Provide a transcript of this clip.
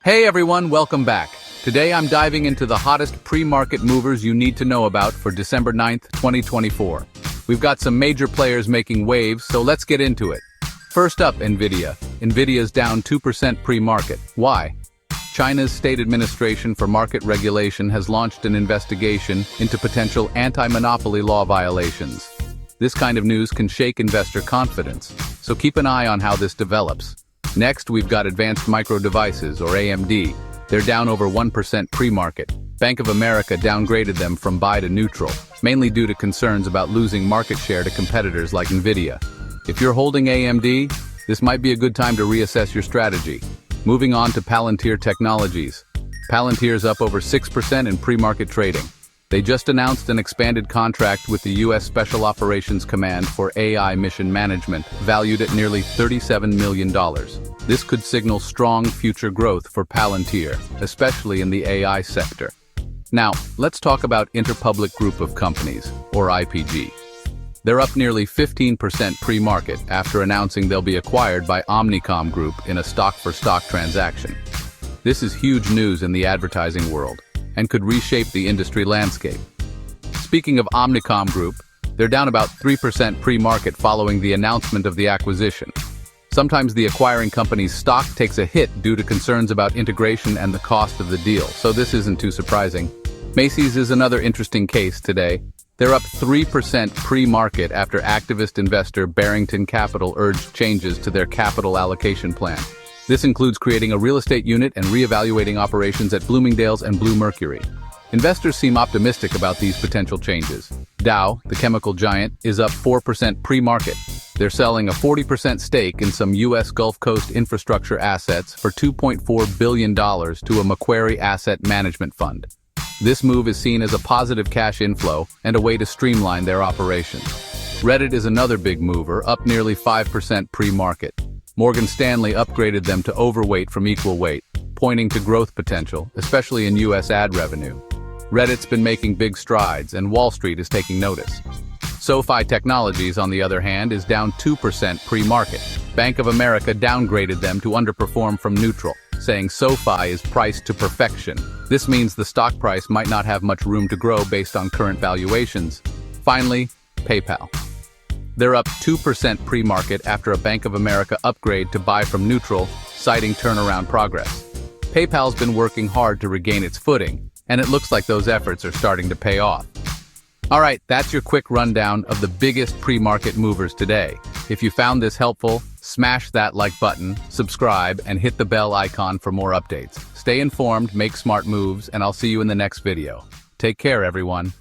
Hey everyone, welcome back. Today I'm diving into the hottest pre-market movers you need to know about for December 9th, 2024. We've got some major players making waves, so let's get into it. First up, Nvidia. Nvidia's down 2% pre-market. Why? China's State Administration for Market Regulation has launched an investigation into potential anti-monopoly law violations. This kind of news can shake investor confidence, so keep an eye on how this develops. Next, we've got Advanced Micro Devices, or AMD. They're down over 1% pre-market. Bank of America downgraded them from buy to neutral, mainly due to concerns about losing market share to competitors like Nvidia. If you're holding AMD, this might be a good time to reassess your strategy. Moving on to Palantir Technologies. Palantir's up over 6% in pre-market trading. They just announced an expanded contract with the U.S. Special Operations Command for AI mission management, valued at nearly $37 million. This could signal strong future growth for Palantir, especially in the AI sector. Now, let's talk about Interpublic Group of Companies, or IPG. They're up nearly 15% pre-market after announcing they'll be acquired by Omnicom Group in a stock-for-stock transaction. This is huge news in the advertising world, and could reshape the industry landscape. Speaking of Omnicom Group, they're down about 3% pre-market following the announcement of the acquisition. Sometimes the acquiring company's stock takes a hit due to concerns about integration and the cost of the deal, so this isn't too surprising. Macy's is another interesting case today. They're up 3% pre-market after activist investor Barrington Capital urged changes to their capital allocation plan. This includes creating a real estate unit and reevaluating operations at Bloomingdale's and Blue Mercury. Investors seem optimistic about these potential changes. Dow, the chemical giant, is up 4% pre-market. They're selling a 40% stake in some U.S. Gulf Coast infrastructure assets for $2.4 billion to a Macquarie Asset Management Fund. This move is seen as a positive cash inflow and a way to streamline their operations. Reddit is another big mover, up nearly 5% pre-market. Morgan Stanley upgraded them to overweight from equal weight, pointing to growth potential, especially in U.S. ad revenue. Reddit's been making big strides, and Wall Street is taking notice. SoFi Technologies, on the other hand, is down 2% pre-market. Bank of America downgraded them to underperform from neutral, saying SoFi is priced to perfection. This means the stock price might not have much room to grow based on current valuations. Finally, PayPal. They're up 2% pre-market after a Bank of America upgrade to buy from neutral, citing turnaround progress. PayPal's been working hard to regain its footing, and it looks like those efforts are starting to pay off. Alright, that's your quick rundown of the biggest pre-market movers today. If you found this helpful, smash that like button, subscribe, and hit the bell icon for more updates. Stay informed, make smart moves, and I'll see you in the next video. Take care, everyone.